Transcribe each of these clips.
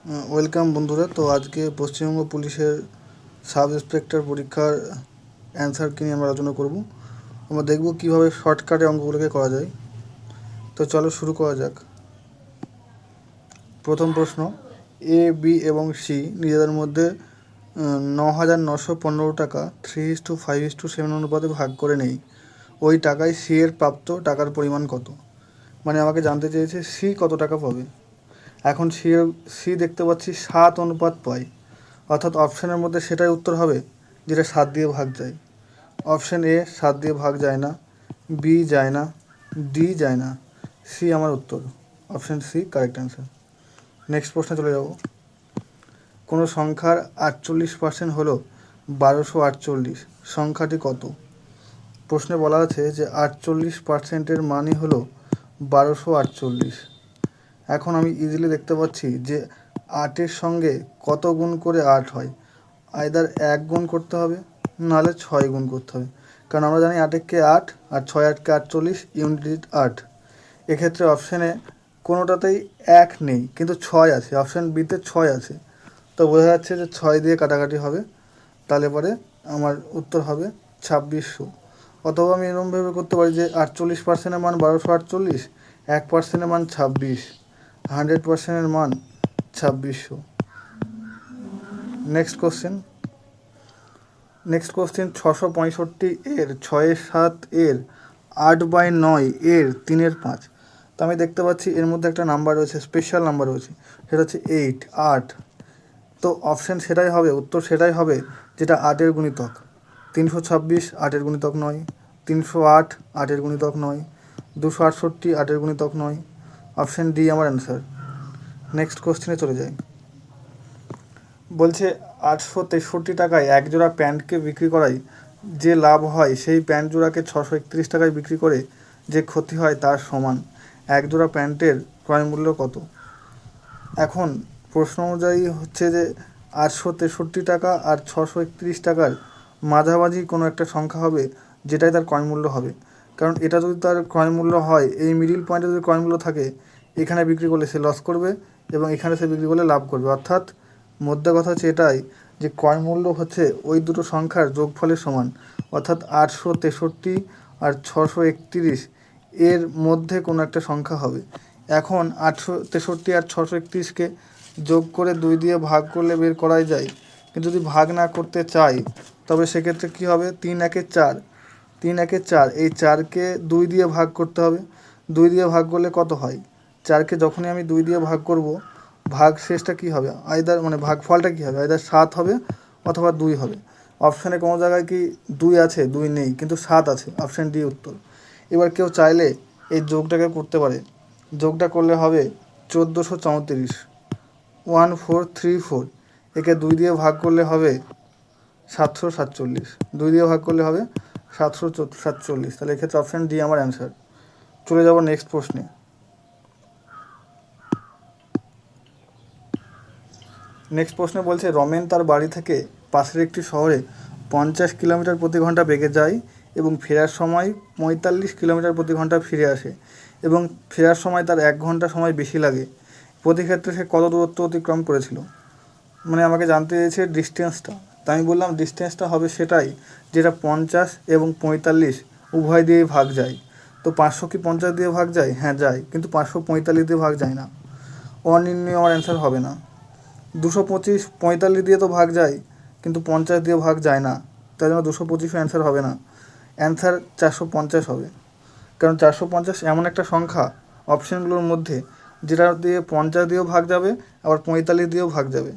Welcome বন্ধুরা। তো আজকে পশ্চিমবঙ্গ পুলিশের সাব ইন্সপেক্টর পরীক্ষার অ্যান্সারকে নিয়ে আমরা আলোচনা করব। আমরা দেখব কীভাবে শর্টকাটে অঙ্কগুলোকে করা যায়। তো চলো শুরু করা যাক। প্রথম প্রশ্ন, এ বি এবং সি নিজেদের মধ্যে 9,915 টাকা 3:5:7 অনুপাতে ভাগ করে নেই। ওই টাকায় সি এর প্রাপ্ত টাকার পরিমাণ কত? মানে আমাকে জানতে চেয়েছে সি কত টাকা পাবে। এখন সি দেখতে পাচ্ছি 7 অনুপাত পাই, অর্থাৎ অপশানের মধ্যে সেটাই উত্তর হবে যেটা 7 দিয়ে ভাগ যায়। অপশান এ 7 দিয়ে ভাগ যায় না, বি যায় না, ডি যায় না, সি আমার উত্তর। Option C correct answer. Next প্রশ্নে চলে যাব। কোনো সংখ্যার 48% হলো 1248। সংখ্যাটি কত? প্রশ্নে বলা আছে যে 48%-এর মানই হলো 1248। এখন আমি ইজিলি দেখতে পাচ্ছি যে 8-এর সঙ্গে কত গুণ করে 8 হয়। আইদার 1 গুণ করতে হবে, নাহলে 6 গুণ করতে হবে। কারণ আমরা জানি 8-একে 8 আর 6-8-কে 48, ইউনিট 8। এক্ষেত্রে অপশানে কোনোটাতেই 1 নেই, কিন্তু 6 আছে। অপশান বিতে 6 আছে, তো বোঝা যাচ্ছে যে 6 দিয়ে কাটাকাটি হবে। তাহলে পরে আমার উত্তর হবে 2600। অথবা আমি এরকমভাবে করতে পারি যে 48%-এর মান 1248, 1%-এর মান 26, 100%-এর মান 2600। নেক্সট কোশ্চেন 665-এর 6-7 এর 8/9 এর 3/5। তো আমি দেখতে পাচ্ছি এর মধ্যে একটা নাম্বার রয়েছে, স্পেশাল নাম্বার রয়েছে, সেটা হচ্ছে 8। তো অপশান সেটাই হবে, উত্তর সেটাই হবে যেটা 8-এর গুণিতক। 326 8-এর গুণিতক নয়, 308 8-এর গুণিতক নয়, 268 8-এর গুণিতক নয়। অপশান ডি আমার অ্যান্সার। নেক্সট কোশ্চেনে চলে যাই। বলছে 863 টাকায় এক জোড়া প্যান্টকে বিক্রি করায় যে লাভ হয় সেই প্যান্ট জোড়াকে 631 টাকায় বিক্রি করে যে ক্ষতি হয় তার সমান। এক জোড়া প্যান্টের ক্রয় মূল্য কত? এখন প্রশ্ন অনুযায়ী হচ্ছে যে 863 টাকা আর 631 টাকার মাঝামাঝি কোনো একটা সংখ্যা হবে, যেটাই তার ক্রয় মূল্য হবে। কারণ এটা যদি তার ক্রয় মূল্য হয়, এই মিডিল পয়েন্টে যদি ক্রয় মূল্য থাকে, এখানে বিক্রি করলে সে লস করবে এবং এখানে সে বিক্রি করলে লাভ করবে। অর্থাৎ মধ্যে কথা হচ্ছে এটাই যে ক্রয় মূল্য হচ্ছে ওই দুটো সংখ্যার যোগফলের সমান। অর্থাৎ 863 আর 631 এর মধ্যে কোনো একটা সংখ্যা হবে। এখন 863 আর 631কে যোগ করে 2 দিয়ে ভাগ করলে বের করাই যায়, কিন্তু যদি ভাগ না করতে চাই তবে সেক্ষেত্রে কী হবে? 3 × 4, 3 × 4, এই 4কে 2 দিয়ে ভাগ করতে হবে। 2 দিয়ে ভাগ করলে কত হয়? 4কে যখনই আমি 2 দিয়ে ভাগ করব, ভাগ শেষটা কী হবে? আইদার মানে ভাগফলটা কী হবে? আইদার 7 হবে অথবা 2 হবে। অপশানে কোনো জায়গায় কি 2 আছে? 2 নেই, কিন্তু 7 আছে। অপশান ডি উত্তর। এবার কেউ চাইলে এই যোগটাকে করতে পারে। যোগটা করলে হবে 1434, 1434। একে 2 দিয়ে ভাগ করলে হবে 747, 2 দিয়ে ভাগ করলে হবে 747। তাহলে এক্ষেত্রে অপশান ডি আমার অ্যান্সার। চলে যাব নেক্সট প্রশ্নে। নেক্সট প্রশ্নে বলছে রমেন তার বাড়ি থেকে পাশের একটি শহরে 50 কিলোমিটার প্রতি ঘন্টা বেগে যায় এবং ফেরার সময় 45 কিলোমিটার প্রতি ঘন্টা ফিরে আসে, এবং ফেরার সময় তার 1 ঘন্টা সময় বেশি লাগে। প্রতি ক্ষেত্রে সে কত দূরত্ব অতিক্রম করেছিল? মানে আমাকে জানতে চেয়েছে ডিস্টেন্সটা। তাই আমি বললাম ডিস্টেন্সটা হবে সেটাই যেটা 50 এবং 45 উভয় দিয়েই ভাগ যায়। তো 500 কি 50 দিয়ে ভাগ যায়? হ্যাঁ যায়, কিন্তু 545 দিয়ে ভাগ যায় না। অনির্ণয় আমার অ্যান্সার হবে না। 225 45 দিয়ে তো ভাগ যায়, কিন্তু 50 দিয়ে ভাগ যায় না, তাই জন্য 225 অ্যান্সার হবে না। অ্যান্সার 450 হবে। কারণ 450 এমন একটা সংখ্যা অপশানগুলোর মধ্যে যেটা দিয়ে 50 দিয়েও ভাগ যাবে, আবার 45 দিয়েও ভাগ যাবে।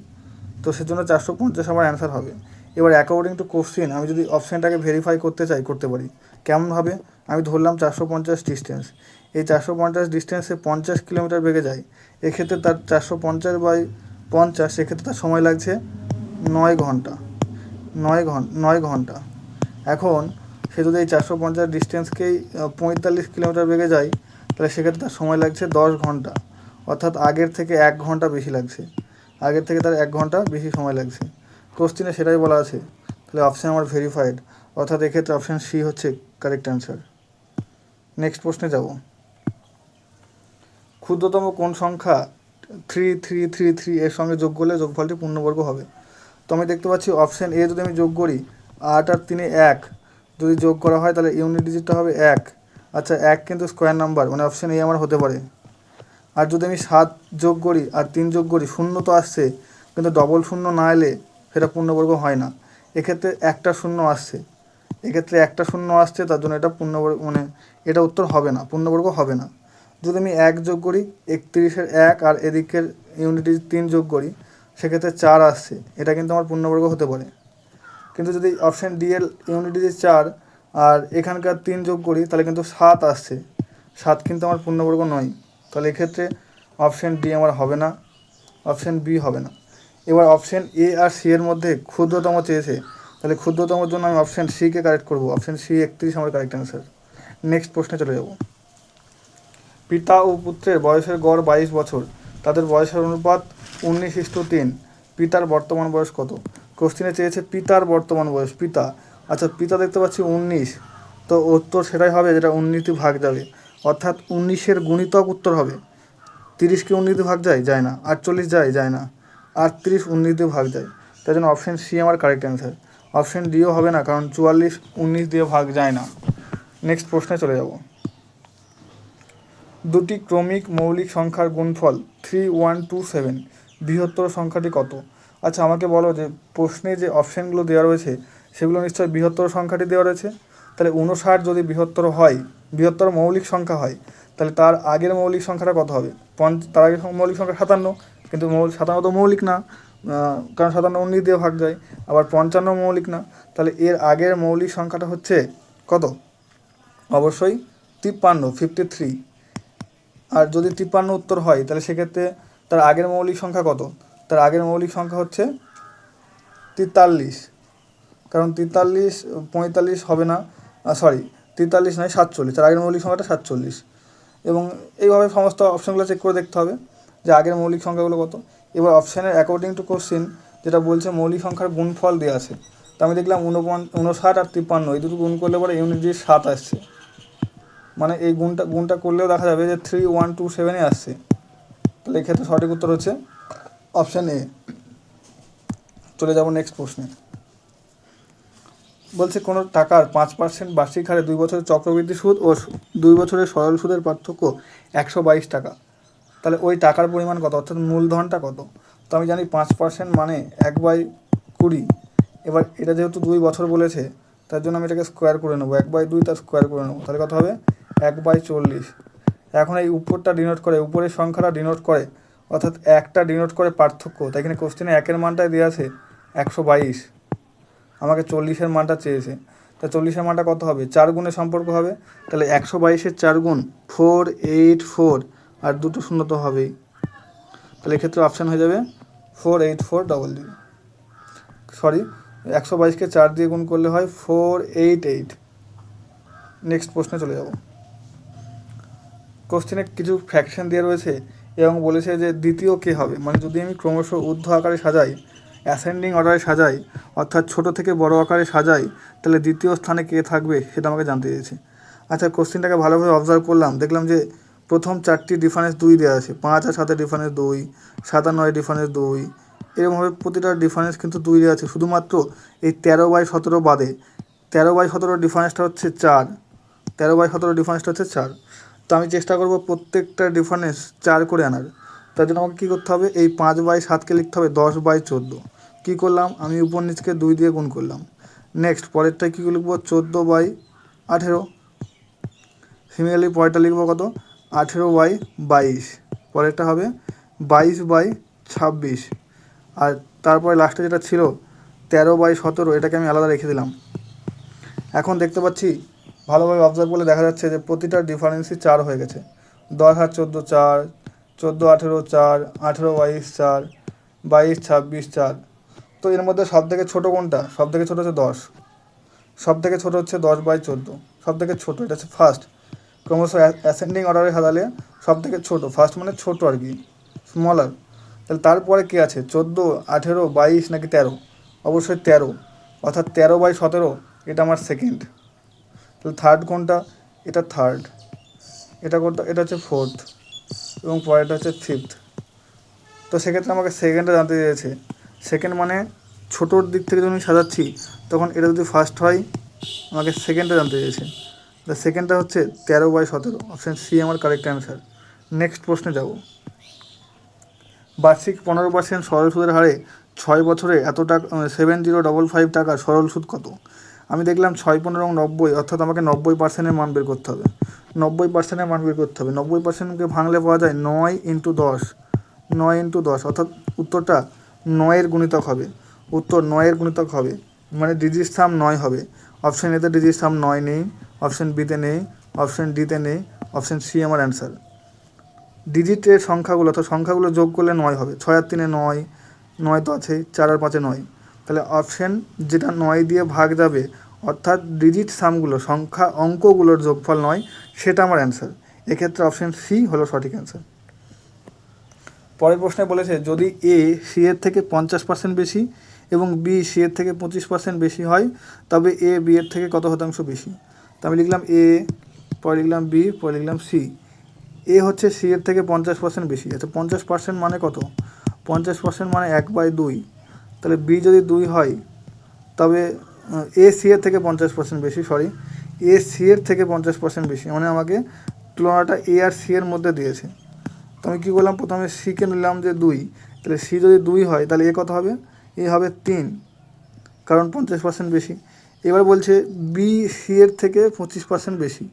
তো সেজন্য 450 আমার অ্যান্সার হবে। এবার অ্যাকর্ডিং টু কোশ্চেন আমি যদি অপশানটাকে ভেরিফাই করতে চাই, করতে পারি। কেমনভাবে? আমি ধরলাম 450 ডিস্টেন্স। এই 450 ডিস্টেন্সে 50 কিলোমিটার বেগে যায়। এক্ষেত্রে তার 450/50, সেক্ষেত্রে তার সময় লাগছে 9 ঘন্টা। 9 ঘন্টা। এখন সে যদি এই 450 ডিস্টেন্সকেই 45 কিলোমিটার বেগে যায়, তাহলে সেক্ষেত্রে তার সময় লাগছে 10 ঘন্টা। অর্থাৎ আগের থেকে 1 ঘন্টা বেশি লাগছে। আগের থেকে তার 1 ঘন্টা বেশি সময় লাগছে। কোশ্চেনে সেটাই বলা আছে। তাহলে অপশান আমার ভেরিফাইড, অর্থাৎ এক্ষেত্রে অপশান সি হচ্ছে কারেক্ট অ্যান্সার। নেক্সট প্রশ্নে যাব। ক্ষুদ্রতম কোন সংখ্যা 3 এর সঙ্গে যোগ করলে যোগফলটি পূর্ণবর্গ হবে। তো আমি দেখতে পাচ্ছি অপশান এ যদি আমি যোগ করি 8 আর 3 1, যদি যোগ করা হয় তাহলে ইউনিট ডিজিটটা হবে 1। আচ্ছা 1 কিন্তু স্কোয়ার নাম্বার, মানে অপশান এ আমার হতে পারে। আর যদি আমি 7 যোগ করি আর 3 যোগ করি, শূন্য তো আসছে কিন্তু ডবল শূন্য না এলে সেটা পূর্ণবর্গ হয় না। এক্ষেত্রে একটা শূন্য আসছে, তার জন্য এটা পূর্ণবর্গ, মানে এটা উত্তর হবে না, পূর্ণবর্গ হবে না। যদি আমি 1 যোগ করি 31-এর 1 আর এদিকের ইউনিট 3 যোগ করি, সেক্ষেত্রে 4 আসছে, এটা কিন্তু আমার পূর্ণবর্গ হতে পারে। কিন্তু যদি অপশান ডি এর ইউনিট 4 আর এখানকার 3 যোগ করি তাহলে কিন্তু 7 আসছে, 7 কিন্তু আমার পূর্ণবর্গ নয়। তাহলে এক্ষেত্রে অপশান ডি আমার হবে না, অপশান বি হবে না। এবার অপশান এ আর সি এর মধ্যে ক্ষুদ্রতম চেয়েছে, তাহলে ক্ষুদ্রতমের জন্য আমি অপশান সিকে কারেক্ট করবো। অপশান সি 31 আমার কারেক্ট অ্যান্সার। নেক্সট প্রশ্নে চলে যাব। পিতা ও পুত্রের বয়সের গড় 22 বছর, তাদের বয়সের অনুপাত 19:3। পিতার বর্তমান বয়স কত? কোশ্চেনে চেয়েছে পিতার বর্তমান বয়স, পিতা। আচ্ছা পিতা দেখতে পাচ্ছি 19, তো উত্তর সেটাই হবে যেটা 19 দিয়ে ভাগ যাবে, অর্থাৎ 19-এর গুণিতক উত্তর হবে। 30-কে 19 দিয়ে ভাগ যায় না। 48 যায় না। 38 19 দিয়ে ভাগ যায়, তাই জন্য অপশান সি আমার কারেক্ট অ্যান্সার। অপশান ডিও হবে না, কারণ 44 19 দিয়ে ভাগ যায় না। নেক্সট প্রশ্নে চলে যাব। দুটি ক্রমিক মৌলিক সংখ্যার গুণফল 3127, বৃহত্তর সংখ্যাটি কত? আচ্ছা আমাকে বলো যে প্রশ্নে যে অপশানগুলো দেওয়া রয়েছে সেগুলো নিশ্চয়ই বৃহত্তর সংখ্যাটি দেওয়া রয়েছে। তাহলে 59 যদি বৃহত্তর হয়, বৃহত্তর মৌলিক সংখ্যা হয়, তাহলে তার আগের মৌলিক সংখ্যাটা কত হবে? তার আগের মৌলিক সংখ্যা 57, কিন্তু 57 তো মৌলিক না, কারণ 57 19 দিয়ে ভাগ যায়। আবার 55 মৌলিক না, তাহলে এর আগের মৌলিক সংখ্যাটা হচ্ছে কত? অবশ্যই 53, 53। আর যদি 53 উত্তর হয় তাহলে সেক্ষেত্রে তার আগের মৌলিক সংখ্যা কত? তার আগের মৌলিক সংখ্যা হচ্ছে 43, কারণ 43 45 হবে না, 43 নয় 47, তার আগের মৌলিক সংখ্যাটা 47। এবং এইভাবে সমস্ত অপশানগুলো চেক করে দেখতে হবে যে আগের মৌলিক সংখ্যাগুলো কত। এবার অপশানের অ্যাকর্ডিং টু কোশ্চেন যেটা বলছে মৌলিক সংখ্যার গুণফল দেওয়া আছে, তো আমি দেখলাম 59 আর 53 এই দুটো গুণ করলে পরে ইউনিট দিয়ে 7 আসছে, মানে এই গুণটা করলেও দেখা যাবে যে 3127 আসছে। তাহলে এক্ষেত্রে সঠিক উত্তর হচ্ছে অপশান এ। চলে যাব নেক্সট প্রশ্নে। বলছে কোনো টাকার 5% বার্ষিক হারে 2 বছরের চক্রবৃদ্ধি সুদ ও 2 বছরের সরল সুদের পার্থক্য 122 টাকা, তাহলে ওই টাকার পরিমাণ কত, অর্থাৎ মূলধনটা কত? তো আমি জানি 5% মানে 1/20। এবার এটা যেহেতু 2 বছর বলেছে তার জন্য আমি এটাকে স্কোয়ার করে নেবো, 1/2 তার স্কোয়ার করে নেবো, তাহলে কত হবে? 1/40। এখন এই উপরটা ডিনোট করে, উপরের সংখ্যাটা ডিনোট করে, অর্থাৎ একটা ডিনোট করে পার্থক্য, তাই এখানে কোশ্চেনে 1-এর মানটাই দেওয়া আছে 122, আমাকে 40-এর মানটা চেয়েছে। তা 40-এর মানটা কত হবে? 4 গুণের সম্পর্ক হবে, তাহলে 122-এর 4 গুণ 484, আর দুটো শূন্য তো হবেই, তাহলে এক্ষেত্রে অপশান হয়ে যাবে 48400। 122-কে 4 দিয়ে গুণ করলে হয় 488। নেক্সট প্রশ্নে চলে যাব। কোশ্চেনে কিছু ফ্র্যাকশন দেওয়া রয়েছে এবং বলেছে যে দ্বিতীয় কে হবে, মানে যদি আমি ক্রমশ ঊর্ধ্ব আকারে সাজাই, অ্যাসেন্ডিং অর্ডারে সাজাই, অর্থাৎ ছোট থেকে বড় আকারে সাজাই, তাহলে দ্বিতীয় স্থানে কে থাকবে সেটা আমাকে জানতে চেয়েছে। আচ্ছা কোশ্চেনটাকে ভালোভাবে অবজার্ভ করলাম, দেখলাম যে প্রথম 4টি ডিফারেন্স 2 দেওয়া আছে, 5 আর 7-এর ডিফারেন্স 2, 7 আর 9-এর ডিফারেন্স 2, এরকমভাবে প্রতিটা ডিফারেন্স কিন্তু 2 দেওয়া আছে। শুধুমাত্র এই 13/17 বাদে 13/17 ডিফারেন্সটা হচ্ছে 4, 13/17 ডিফারেন্সটা হচ্ছে 4। তো আমি চেষ্টা করব প্রত্যেকটা ডিফারেন্স 4 করে আনার। তার জন্য আমাকে কী করতে হবে? এই 5/7কে লিখতে হবে 10/14। কী করলাম? আমি উপর নিচকে 2 দিয়ে গুণ করলাম। নেক্সট পরেরটায় কী লিখবো? 14/18। সিমিলারলি পরেরটা লিখবো কত? 18/22। পরেরটা হবে 22/26। আর তারপরে লাস্টে যেটা ছিল 13/17, এটাকে আমি আলাদা রেখে দিলাম। এখন দেখতে পাচ্ছি ভালোভাবে অবজার্ভ করলে দেখা যাচ্ছে যে প্রতিটা ডিফারেন্সই 4 হয়ে গেছে। 10 আর 14 4, 14 18 4, 18/22 4, 22/26 4। তো এর মধ্যে সবথেকে ছোটো কোনটা? সবথেকে ছোটো হচ্ছে 10, সবথেকে ছোটো হচ্ছে 10/14, সবথেকে ছোটো, এটা হচ্ছে ফার্স্ট। ক্রমশ অ্যাসেন্ডিং অর্ডারে সাজালে সবথেকে ছোটো, ফার্স্ট মানে ছোটো আর কি, স্মলার। তাহলে তারপরে কী আছে? 14, 18, 22 নাকি 13? অবশ্যই 13, অর্থাৎ 13/17 এটা আমার সেকেন্ড। তাহলে থার্ড কোনটা? এটা থার্ড। এটা কোনটা? এটা হচ্ছে ফোর্থ, এবং পরেরটা হচ্ছে ফিফথ। তো সেক্ষেত্রে আমাকে সেকেন্ডটা জানতে চেয়েছে। সেকেন্ড মানে ছোটোর দিক থেকে যখন আমি সাজাচ্ছি তখন এটা যদি ফার্স্ট হয় আমাকে সেকেন্ডটা জানতে চেয়েছে। দ্য সেকেন্ডটা হচ্ছে 13/17, অপশান সি আমার কারেক্ট অ্যান্সার। নেক্সট প্রশ্নে যাব। বার্ষিক 15% সরল সুদের হারে 6 বছরে এত টাকা 7055 টাকা সরল সুদ কত? আমি দেখলাম 6, 15 এবং 90, অর্থাৎ আমাকে 90%-এর মান বের করতে হবে। 90%-এর মান বের করতে হবে। 90%কে ভাঙলে পাওয়া যায় 9 × 10, 9 × 10, অর্থাৎ উত্তরটা 9-এর গুণিতক হবে। উত্তর 9-এর গুণিতক হবে, মানে ডিজিট সাম 9 হবে। অপশান এতে ডিজিট সাম 9 নেই, অপশান বিতে নেই, অপশান ডিতে নেই, অপশান সি আমার অ্যান্সার। ডিজিটের সংখ্যাগুলো অর্থাৎ সংখ্যাগুলো যোগ করলে 9 হবে। 6 আর 3-এ 9, 9 তো আছেই, 4 আর 5-এ 9, তাহলে অপশান যেটা 9 দিয়ে ভাগ যাবে অর্থাৎ ডিজিট সামগুলো সংখ্যা অঙ্কগুলোর যোগফল 9, সেটা আমার অ্যান্সার। এক্ষেত্রে অপশান সি হলো সঠিক অ্যান্সার। পরের প্রশ্নে বলেছে যদি এ সি এর থেকে 50% বেশি এবং বি সি এর থেকে 25% বেশি হয় তবে এ বি এর থেকে কত শতাংশ বেশি? তো আমি লিখলাম এ, পরে লিখলাম বি, পরে লিখলাম সি। এ হচ্ছে সি এর থেকে 50% বেশি। আচ্ছা 50% মানে কত? 50% মানে 1/2। তাহলে বি যদি 2 হয় তবে এ সি এর থেকে 50% বেশি, এ সি এর থেকে 50% বেশি, মানে আমাকে তুলনাটা এ আর সি এর মধ্যে দিয়েছে। তো আমি কী করলাম, প্রথমে সিকে নিলাম যে 2, তাহলে সি যদি 2 হয় তাহলে এ কত হবে? এ হবে 3, কারণ 50% বেশি। এবার বলছে বি সি এর থেকে 25% বেশি।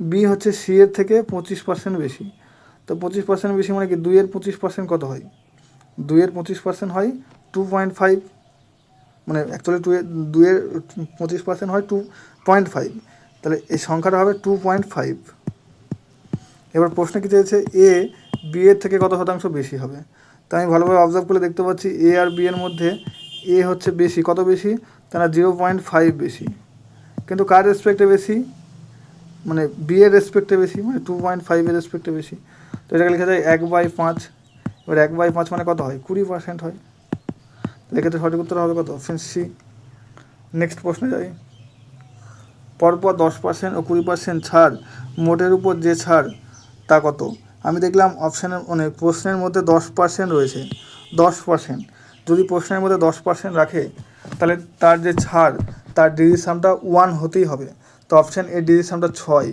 বি হচ্ছে সি এর থেকে 25% বেশি। তো 25% বেশি মানে কি 2-এর 25% কত হয়? 2-এর 25% হয় 2.5, মানে অ্যাকচুয়ালি 2-এর 25% হয় 2.5, তাহলে এই সংখ্যাটা হবে 2.5। এবার প্রশ্ন কী চেয়েছে, এ বি এর থেকে কত শতাংশ বেশি হবে? তো আমি ভালোভাবে অবজার্ভ করলে দেখতে পাচ্ছি এ আর বি এর মধ্যে এ হচ্ছে বেশি। কত বেশি? তারা 0.5 বেশি। কিন্তু কার রেসপেক্টে বেশি? মানে বি এর রেসপেক্টে বেশি, মানে 2.5-এর রেসপেক্টে বেশি। তো এটাকে লেখা যায় 1/5। এবার 1/5 মানে কত হয়? 20% হয়। এক্ষেত্রে সঠিক উত্তর হবে কত? Option C. নেক্সট প্রশ্নে যাই। পরপর 10% ও 20% ছাড়, মোটের উপর যে ছাড় তা কত? আমি দেখলাম অপশানের মানে প্রশ্নের মধ্যে 10% রয়েছে। 10%, যদি প্রশ্নের মধ্যে 10% রাখে তাহলে তার যে ছাড় তার ডিজিট সামটা 1 হতেই হবে। তো অপশান এর ডিজিট সামটা 6,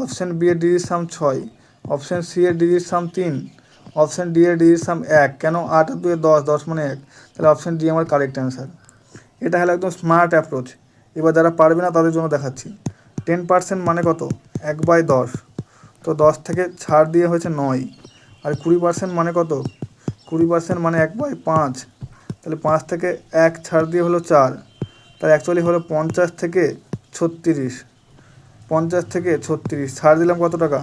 অপশান বি এর ডিজিট সাম 6, অপশান সি এর ডিজিট সাম 3, অপশান ডি এর ডিজিট সাম 1। কেন? 8 আর 2 10, 10 মানে 1, তাহলে অপশান ডি আমার কারেক্ট অ্যান্সার। এটা হলো একদম স্মার্ট অ্যাপ্রোচ। এবার যারা পারবে না তাদের জন্য দেখাচ্ছি। 10% মানে কত? 1/10। তো 10 থেকে ছাড় দিয়ে হয়েছে 9। আর 20% মানে কত? 20% মানে 1/5। তাহলে 5 থেকে 1 ছাড় দিয়ে হলো 4। তাহলে অ্যাকচুয়ালি হলো 50 থেকে 36। 50 থেকে 36 ছাড় দিলাম কত টাকা?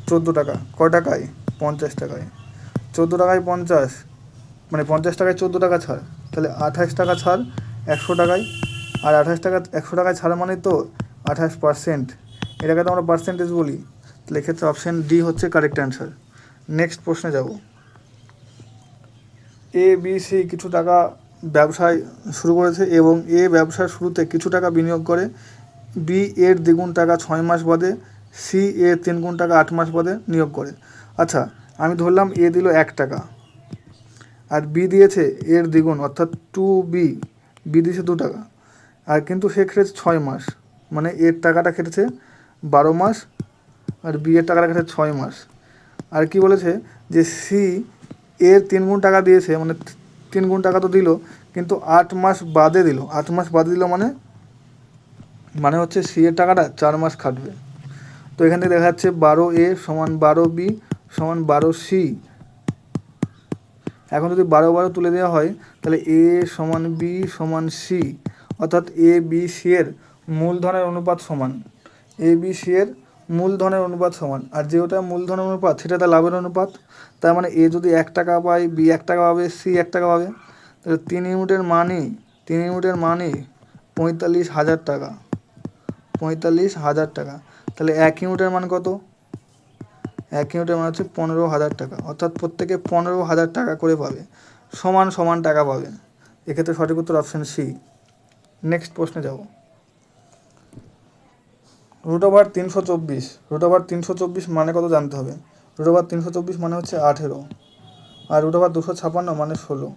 14 টাকা। কয় টাকায়? 50 টাকায়। 14 টাকায় 50, মানে 50 টাকায় 14 টাকা ছাড়, তাহলে 28 টাকা ছাড় 100 টাকায়। আর 28 টাকা 100 টাকায় ছাড় মানে তো 28%। এটাকে তো আমরা পার্সেন্টেজ বলি। তাহলে এক্ষেত্রে অপশান ডি হচ্ছে কারেক্ট অ্যান্সার। নেক্সট প্রশ্নে যাব। এ বি সি কিছু টাকা ব্যবসায় শুরু করেছে এবং এ ব্যবসার শুরুতে কিছু টাকা বিনিয়োগ করে, বি এর দ্বিগুণ টাকা 6 মাস বাদে, সি এর 3 গুণ টাকা 8 মাস বাদে নিয়োগ করে। আচ্ছা আমি ধরলাম এ দিল 1 টাকা আর বি দিয়েছে এর দ্বিগুণ অর্থাৎ 2b, বি দিয়েছে 2 টাকা, আর কিন্তু সে খেটেছে 6 মাস, মানে এর টাকাটা খেটেছে 12 মাস আর বি এর টাকাটা খেটেছে 6 মাস। আর কি বলেছে যে সি এর 3 গুণ টাকা দিয়েছে, মানে 3 গুণ টাকা তো দিল কিন্তু 8 মাস বাদে দিল। 8 মাস বাদে দিল মানে হচ্ছে সি এর টাকাটা 4 মাস খাটবে। তো এখান থেকে দেখা যাচ্ছে 12a সমান 12b সমান 12c। এখন যদি 12 তুলে দেওয়া হয় তাহলে এ সমান বি সমান সি, অর্থাৎ এ বি সি এর মূলধনের অনুপাত সমান, এ বি সি এর মূলধনের অনুপাত সমান। আর যেটা মূলধনের অনুপাত সেটা তার লাভের অনুপাত। তার মানে এ যদি 1 টাকা পায়, বি 1 টাকা পাবে, সি 1 টাকা পাবে। তাহলে 3 ইউনিটের মানই 45,000 টাকা। 45,000 টাকা। তাহলে 1 ইউনিটের মান কত? 1 ইউনিটের মান হচ্ছে 15,000 টাকা, অর্থাৎ প্রত্যেকে 15,000 টাকা করে পাবে, সমান সমান টাকা পাবে। এক্ষেত্রে সঠিক উত্তর অপশান সি। নেক্সট প্রশ্নে যাব। √324, √324 মানে কত জানতে হবে। √324 মানে হচ্ছে 18, আর √256 মানে 16।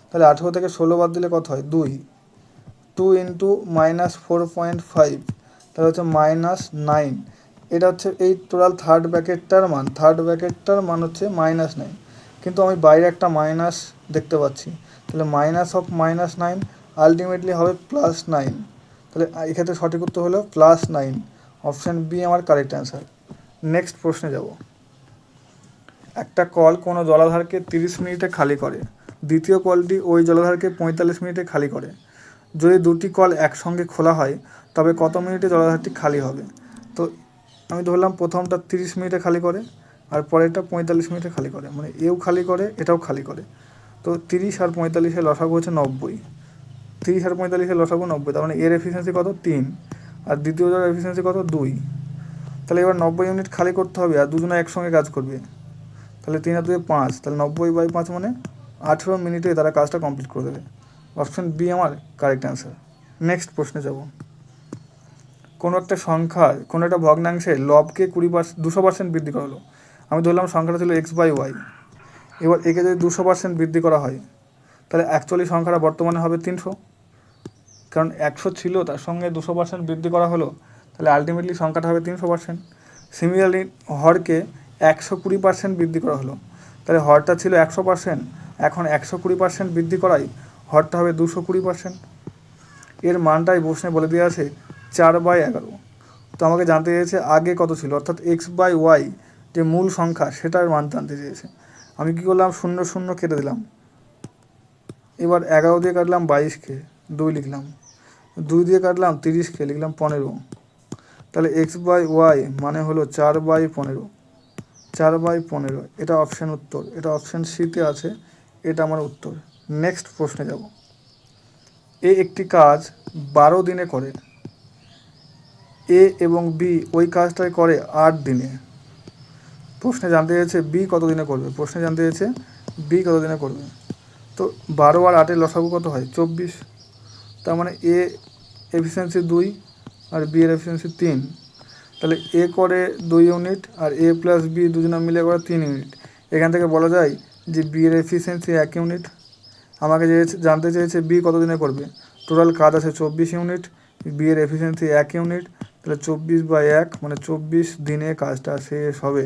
তাহলে 18 থেকে 16 বাদ দিলে কত হয়? 2। 2 ইন্টু -4.5, তাহলে হচ্ছে -9। এটা হচ্ছে এই টোটাল থার্ড ব্র্যাকেটটার মান হচ্ছে -9, কিন্তু আমি বাইরে একটা মাইনাস দেখতে পাচ্ছি, তাহলে -9 আলটিমেটলি হবে +9। তাহলে এক্ষেত্রে সঠিক উত্তর হলো +9। অপশান বি আমার কারেক্ট অ্যান্সার। নেক্সট প্রশ্নে যাব। একটা কল কোনো জলাধারকে 30 মিনিটে খালি করে, দ্বিতীয় কলটি ওই জলাধারকে 45 মিনিটে খালি করে। যদি দুটি কল একসঙ্গে খোলা হয় তবে কত মিনিটে জলাধারটি খালি হবে? তো আমি ধরলাম প্রথমটা 30 মিনিটে খালি করে আর পরেরটা 45 মিনিটে খালি করে, মানে এও খালি করে এটাও খালি করে। তো 30 আর 45-এর লসাগু হচ্ছে 90। 30 আর 45-এর লসাগু 90, তার মানে এর এফিসিয়েন্সি কত? 3। আর দ্বিতীয় জলের এফিসিয়েন্সি কত? 2। তাহলে এবার 90 ইউনিট খালি করতে হবে আর দুজনে একসঙ্গে কাজ করবে, তাহলে 3 আর 2 5, তাহলে 90/5 মানে 18 মিনিটে তারা কাজটা কমপ্লিট করে দেবে। অপশান বি আমার কারেক্ট অ্যান্সার। নেক্সট প্রশ্নে যাব। কোনো একটা সংখ্যার কোনো একটা ভগ্নাংশে লবকে 200% বৃদ্ধি করা হলো। আমি ধরলাম সংখ্যাটা ছিল x/y। এবার একে যদি 200% বৃদ্ধি করা হয় তাহলে অ্যাকচুয়ালি সংখ্যাটা বর্তমানে হবে 300, কারণ 100 ছিল তার সঙ্গে 200% বৃদ্ধি করা হলো, তাহলে আলটিমেটলি সংখ্যাটা হবে 300%। সিমিলারলি হরকে 120% বৃদ্ধি করা হলো, তাহলে হরটা ছিল 100%, এখন 120% বৃদ্ধি করাই হরটা হবে 220%। এর মানটাই প্রশ্নে বলে দেওয়া আছে 4/11। তো আমাকে জানতে চেয়েছে আগে কত ছিল, অর্থাৎ x/y যে মূল সংখ্যা সেটার মান জানতে চেয়েছে। আমি কী করলাম? 0 0 কেটে দিলাম। এবার 11 দিয়ে কাটলাম 22কে, 2 লিখলাম। 2 দিয়ে কাটলাম 30কে, লিখলাম 15। তাহলে x/y মানে হলো 4/15। 4/15, এটা অপশান উত্তর, এটা অপশান সিতে আছে, এটা আমার উত্তর। নেক্সট প্রশ্নে যাব। এ একটি কাজ 12 দিনে করে, এ এবং বি ওই কাজটাই করে 8 দিনে। প্রশ্নে জানতে চেয়েছে বি কত দিনে করবে, বি কত দিনে করবে। তো 12 আর 8-এর লসাগু কত হয়? 24। তার মানে এ এফিসিয়েন্সি 2 আর বি এর এফিসিয়েন্সি 3। তাহলে এ করে 2 ইউনিট আর এ প্লাস বি দুজনে মিলে করে 3 ইউনিট। এখান থেকে বলা যায় যে বি এর এফিসিয়েন্সি 1 ইউনিট। আমাকে জানতে চেয়েছে বি কত দিনে করবে। টোটাল কাজ আছে 24 ইউনিট, বি এর এফিসিয়েন্সি 1 ইউনিট, তাহলে 24/1 মানে 24 দিনে কাজটা শেষ হবে।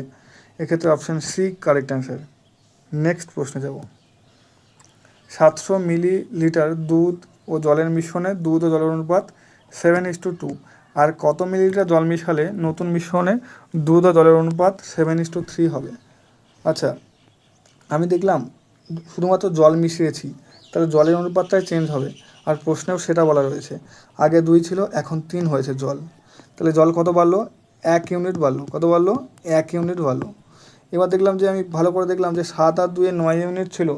এক্ষেত্রে option C correct answer. Next প্রশ্নে যাব। 700 মিলিলিটার দুধ ও জলের মিশ্রণে দুধ ও জলের অনুপাত 7:2, আর কত মিলিলিটার জল মিশালে নতুন মিশ্রণে দুধ ও জলের অনুপাত 7:3 হবে? আচ্ছা, আমি দেখলাম শুধুমাত্র জল মিশিয়েছি, তাহলে জলের অনুপাতটাই চেঞ্জ হবে, আর প্রশ্নেও সেটা বলা রয়েছে। আগে 2 ছিল, এখন 3 হয়েছে জল, তাহলে জল কত বাড়লো? 1 ইউনিট বাড়লো। কত বাড়লো? 1 ইউনিট বাড়লো। এবার দেখলাম যে আমি ভালো করে দেখলাম যে 7 আর 2 9 ইউনিট ছিল,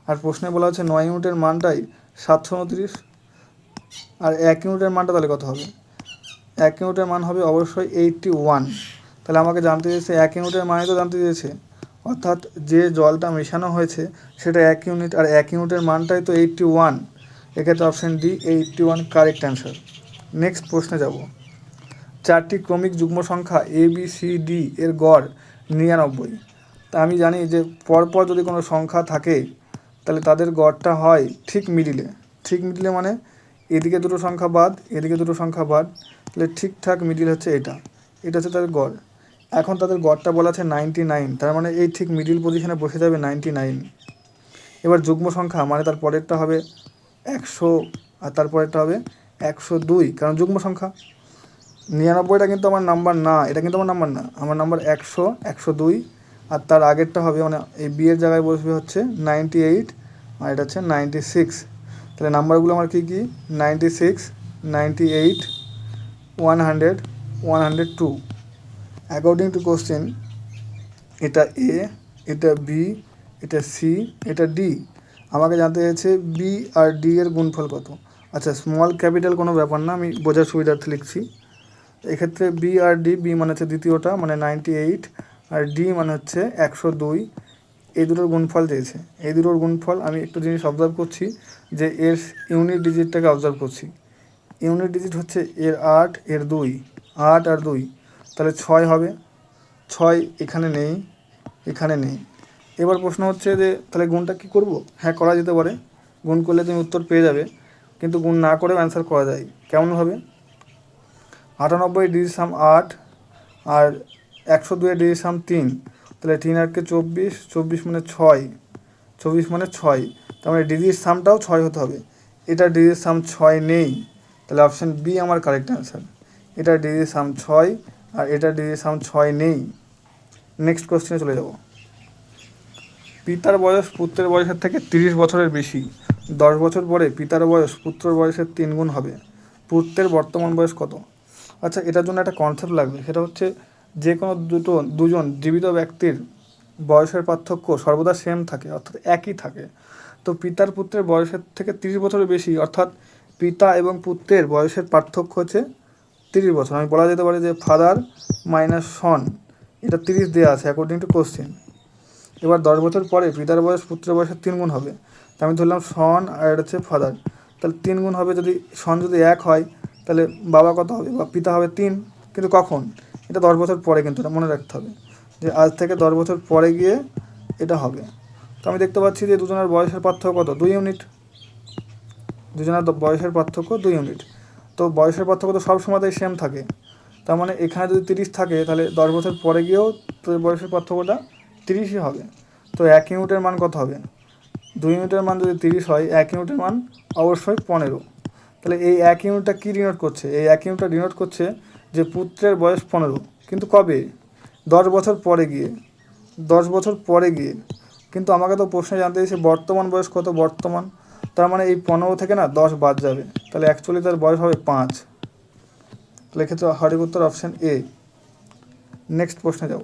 আর প্রশ্নে বলা হচ্ছে 9 ইউনিটের মানটাই 729, আর 1 ইউনিটের মানটা তাহলে কত হবে? 1 ইউনিটের মান হবে অবশ্যই 81। তাহলে আমাকে জানতে চেয়েছে 1 ইউনিটের মানে তো জানতে চেয়েছে, অর্থাৎ যে জলটা মেশানো হয়েছে সেটা 1 ইউনিট, আর 1 ইউনিটের মানটাই তো 81। এক্ষেত্রে option D 81 correct answer. Next প্রশ্নে যাব। 4টি ক্রমিক যুগ্ম সংখ্যা এ বি সি ডি এর গড় 99। তা আমি জানি যে পরপর যদি কোনো সংখ্যা থাকে তাহলে তাদের গড়টা হয় ঠিক মিডিলে, মানে এদিকে দুটো সংখ্যা বাদ এদিকে দুটো সংখ্যা বাদ, তাহলে ঠিকঠাক মিডিল হচ্ছে এটা হচ্ছে তাদের গড়। এখন তাদের গড়টা বলা আছে 99, তার মানে এই ঠিক মিডিল পজিশনে বসে যাবে 99। এবার যুগ্ম সংখ্যা মানে তার পরেরটা হবে 100 আর তারপরেরটা হবে 102, কারণ যুগ্ম সংখ্যা। 99টা কিন্তু আমার নাম্বার না, এটা কিন্তু আমার নাম্বার না, আমার নাম্বার 100, 102, আর তার আগেরটা হবে মানে এই বি এর জায়গায় বসবে হচ্ছে 98 আর এটা হচ্ছে 96। তাহলে নাম্বারগুলো আমার কী 96, 98, 100, 102। অ্যাকর্ডিং টু কোশ্চেন এটা এ, এটা বি, এটা সি, এটা ডি। আমাকে জানতে চাইছে বি আর ডি এর গুণফল কত। আচ্ছা, স্মল ক্যাপিটাল কোনো ব্যাপার না, আমি বোঝার সুবিধার্থে লিখছি। এক্ষেত্রে বি আর ডি, বি মানে হচ্ছে দ্বিতীয়টা মানে 98, আর ডি মানে হচ্ছে 102। এই দুটোর গুণফল চেয়েছে। এই দুটোর গুণফল আমি একটু জিনিস অবজার্ভ করছি যে এর ইউনিট ডিজিটটাকে অবজার্ভ করছি। ইউনিট ডিজিট হচ্ছে এর 8, এর 2, 8 আর 2, তাহলে 6 হবে। 6 এখানে নেই, এখানে নেই, এবার প্রশ্ন হচ্ছে যে তাহলে গুণটা কী করব? হ্যাঁ, করা যেতে পারে। গুণ করলে তুমি উত্তর পেয়ে যাবে, কিন্তু গুণ না করেও অ্যান্সার করা যায়। কেমনভাবে? 98 ডিজিট সাম 8 আর 102 ডিজিট সাম 3, তাহলে 3 8 24, 24 মানে 6, 24 মানে 6, তার মানে ডিজিট সামটাও 6 হতে হবে। এটা ডিজিট সাম 6 নেই, তাহলে অপশান বি আমার কারেক্ট অ্যান্সার। এটা ডিজিট সাম 6 আর এটা ডিজিট সাম 6 নেই। নেক্সট কোশ্চেনে চলে যাব। পিতার বয়স পুত্রের বয়সের থেকে 30 বছরের বেশি। 10 বছর পরে পিতার বয়স পুত্রের বয়সের 3 গুণ হবে। পুত্রের বর্তমান বয়স কত? আচ্ছা, এটার জন্য একটা কনসেপ্ট লাগবে, সেটা হচ্ছে যে কোনো দুজন জীবিত ব্যক্তির বয়সের পার্থক্য সর্বদা সেম থাকে, অর্থাৎ একই থাকে। তো পিতার পুত্রের বয়সের থেকে 30 বছরের বেশি, অর্থাৎ পিতা এবং পুত্রের বয়সের পার্থক্য হচ্ছে 30 বছর। আমি বলা যেতে পারে যে ফাদার মাইনাস সন, এটা 30 দেওয়া আছে অ্যাকর্ডিং টু কোশ্চেন। এবার 10 বছর পরে পিতার বয়স পুত্রের বয়সের 3 গুণ হবে। তা আমি ধরলাম সন আর এটা হচ্ছে ফাদার, তাহলে 3 গুণ হবে। যদি সন যদি 1 হয় তাহলে বাবা কত হবে? বা পিতা হবে 3, কিন্তু কখন? এটা 10 বছর পরে, কিন্তু এটা মনে রাখতে হবে যে আজ থেকে 10 বছর পরে গিয়ে এটা হবে। তো আমি দেখতে পাচ্ছি যে দুজনের বয়সের পার্থক্য কত? 2 ইউনিট। দুজনের বয়সের পার্থক্য 2 ইউনিট। তো বয়সের পার্থক্য তো সব সময়তেই সেম থাকে, তার মানে এখানে যদি 30 থাকে তাহলে 10 বছর পরে গিয়েও তোর বয়সের পার্থক্যটা 30ই হবে। তো 1 ইউনিটের মান কত হবে? 2 ইউনিটের মান যদি 30 হয়, 1 ইউনিটের মান অবশ্যই 15। তাহলে এই 1 ইউনিটটা কী ডিনোট করছে? এই 1 ইউনিটটা ডিনোট করছে যে পুত্রের বয়স 15, কিন্তু কবে? 10 বছর পরে গিয়ে। 10 বছর পরে গিয়ে। কিন্তু আমাকে তো প্রশ্নে জানতে চাইছে বর্তমান বয়স কত? বর্তমান, তার মানে এই 15 থেকে না 10 বাদ যাবে, তাহলে অ্যাকচুয়ালি তার বয়স হবে 5। তাহলে এক্ষেত্রে সঠিক উত্তর অপশান এ। নেক্সট প্রশ্নে যাব।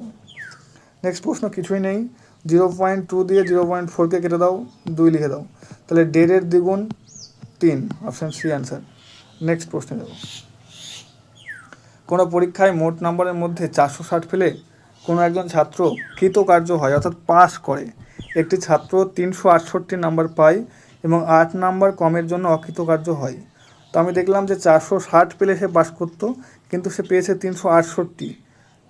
নেক্সট প্রশ্ন কিছুই নেই, 0.2 দিয়ে 0.4কে কেটে দাও, 2 লিখে দাও, তাহলে 1.5-এর দ্বিগুণ 3, অপশান সি অ্যান্সার। নেক্সট প্রশ্নে যাব। কোনো পরীক্ষায় মোট নাম্বারের মধ্যে 460 পেলে কোনো একজন ছাত্র কৃতকার্য হয়, অর্থাৎ পাস করে। একটি ছাত্র 368 নাম্বার পায় এবং 8 নাম্বার কমের জন্য অকৃতকার্য হয়। তো আমি দেখলাম যে 460 পেলে সে পাস করতো, কিন্তু সে পেয়েছে 368,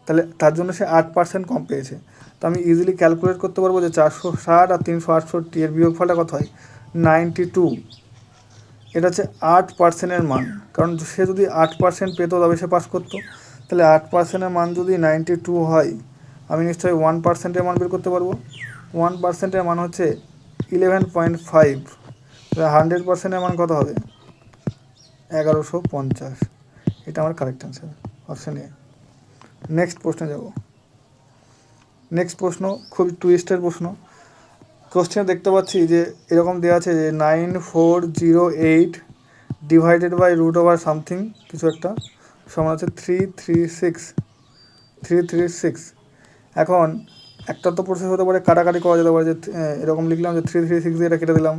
তাহলে তার জন্য সে 8% কম পেয়েছে। তো আমি ইজিলি ক্যালকুলেট করতে পারবো যে 460 আর 368 এর বিয়োগফলটা কত হয়? 92। এটা হচ্ছে 8%-এর মান, কারণ সে যদি 8% পেতো তবে সে পাস করতো। তাহলে 8%-এর মান যদি 92 হয়, আমি নিশ্চয়ই 1%-এর মান বের করতে পারবো। 1%-এর মান হচ্ছে 11.5, তাহলে 100%-এর মান কত হবে? 1150। এটা আমার correct answer, option A. Next প্রশ্নে যাব। নেক্সট প্রশ্ন খুবই টুইস্টের প্রশ্ন। কোশ্চেনে দেখতে পাচ্ছি যে এরকম দেওয়া আছে যে 9408 divided by root over something কিছু একটা সমান হচ্ছে 336। এখন একটা তো প্রসেস হতে পারে কাটাকাটি করা যেতে পারে, যে এরকম লিখলাম যে 336 দিয়ে এটা কেটে দিলাম,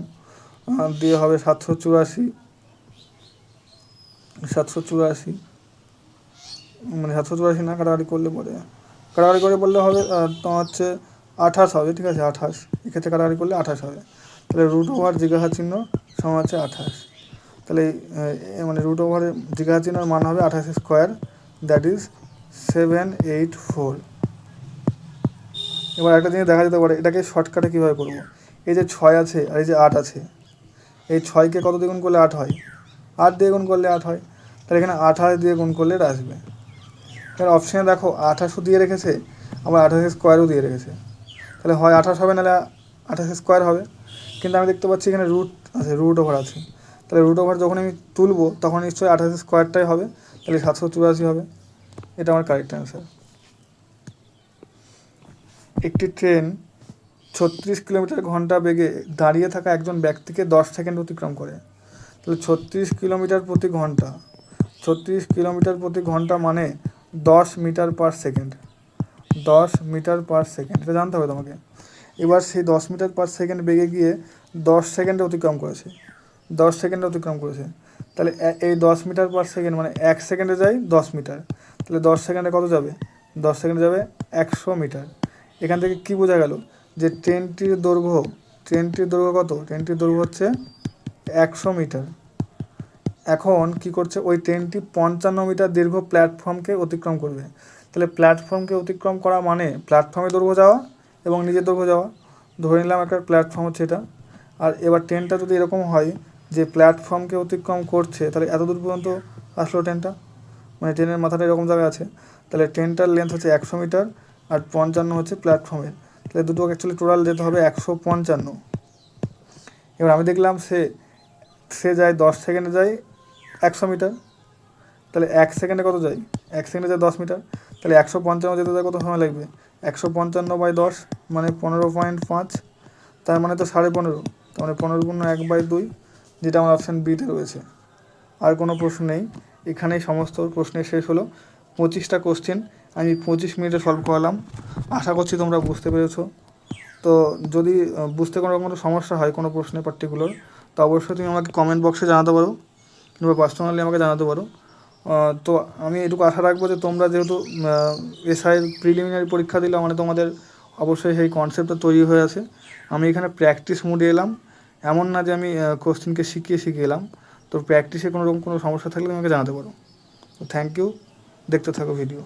দিয়ে হবে 784, মানে 784 না, কাটাকাটি করলে পরে কাটাকাটি করে বললে হবে তোমার হচ্ছে 28 হবে, ঠিক আছে 28, এক্ষেত্রে কাটাকাটি করলে 28 হবে। তাহলে রুট ওভার জিজ্ঞাসা চিহ্ন সমান হচ্ছে 28, তাহলে মানে রুট ওভারে জিজ্ঞাসা চিহ্নের মান হবে 28 স্কোয়ার, দ্যাট ইজ 784। এবার একটা জিনিস দেখা যেতে পারে, এটাকে শর্টকাটে কীভাবে করবো? এই যে 6 আছে আর এই যে 8 আছে, এই 6কে কত দিয়ে গুণ করলে 8 হয়? 8 দিয়ে গুণ করলে 8 হয়, তাহলে এখানে 28 দিয়ে গুণ করলে এটা আসবে। এবার অপশানে দেখো 28 দিয়ে রেখেছে, আবার 28 স্কোয়ারও দিয়ে রেখেছে, তাহলে হয় 28 হবে, নাহলে 28 স্কোয়ার হবে। কিন্তু আমি দেখতে পাচ্ছি এখানে রুট আছে, রুট ওভার আছে, তাহলে রুট ওভার যখন আমি তুলবো তখন নিশ্চয়ই 28 স্কোয়ারটাই হবে, তাহলে 784 হবে। এটা আমার কারেক্ট অ্যান্সার। একটি ট্রেন 36 কিলোমিটার ঘন্টা বেগে দাঁড়িয়ে থাকা একজন ব্যক্তিকে 10 সেকেন্ড অতিক্রম করে। তাহলে 36 কিলোমিটার প্রতি ঘন্টা, 36 কিলোমিটার প্রতি ঘন্টা মানে 10 metre per second, 10 metre per second, এটা জানতে হবে তোমাকে। এবার সেই 10 মিটার পার সেকেন্ড বেগে গিয়ে 10 সেকেন্ডে অতিক্রম করেছে, 10 সেকেন্ডে অতিক্রম করেছে। তাহলে এই 10 মিটার পার সেকেন্ড মানে 1 সেকেন্ডে যায় 10 মিটার, তাহলে 10 সেকেন্ডে কত যাবে? 10 সেকেন্ডে যাবে 100 মিটার। এখান থেকে কি বোঝা গেল? যে ট্রেনটির দৈর্ঘ্য কত? ট্রেনটির দৈর্ঘ্য হচ্ছে 100 মিটার। এখন কি করছে? ওই ট্রেনটি 55 মিটার দীর্ঘ প্ল্যাটফর্মকে অতিক্রম করবে। তাহলে প্ল্যাটফর্মকে অতিক্রম করা মানে প্ল্যাটফর্মে দৈর্ঘ্য যাওয়া এবং নিজের দৈর্ঘ্য যাওয়া। ধরে নিলাম একটা প্ল্যাটফর্ম হচ্ছে এটা, আর এবার ট্রেনটা যদি এরকম হয় যে প্ল্যাটফর্মকে অতিক্রম করছে, তাহলে এত দূর পর্যন্ত আসলো ট্রেনটা, মানে ট্রেনের মাথাটা এরকম জায়গায় আছে, তাহলে ট্রেনটার লেন্থ হচ্ছে 100 মিটার আর 55 হচ্ছে প্ল্যাটফর্মের, তাহলে দুটো অ্যাকচুয়ালি টোটাল যেতে হবে 155। এবার আমি দেখলাম সে যায় 10 সেকেন্ডে যায় 100 মিটার, তাহলে 1 সেকেন্ডে কত যায়, 1 সেকেন্ডে যায় 10 মিটার, তাহলে 155 যেতে যায় কত সময় লাগবে, 155/10 মানে 15.5, তার মানে তো 15.5, তার মানে 15×1/2, যেটা আমার অপশান বিতে রয়েছে। আর কোনো প্রশ্ন নেই, এখানেই সমস্ত প্রশ্নের শেষ হলো। 25টা কোশ্চেন আমি 25 মিনিটে সলভ করালাম। আশা করছি তোমরা বুঝতে পেরেছো। তো যদি বুঝতে কোনো রকম সমস্যা হয় কোনো প্রশ্নে পার্টিকুলার, তো অবশ্যই তুমি আমাকে কমেন্ট বক্সে জানাতে পারো কিংবা পার্সোনালি আমাকে জানাতে পারো। তো আমি এটুকু আশা রাখবো যে তোমরা যেহেতু এসআইয়ের প্রিলিমিনারি পরীক্ষা দিলে, মানে তোমাদের অবশ্যই সেই কনসেপ্টটা তৈরি হয়ে আছে। আমি এখানে প্র্যাকটিস মুডে এলাম, এমন না যে আমি কোশ্চেনকে শিখিয়ে এলাম। তো প্র্যাকটিসে কোনো রকম কোনো সমস্যা থাকলে তোমাকে জানাতে পারো। তো থ্যাংক ইউ, দেখতে থাকো ভিডিও।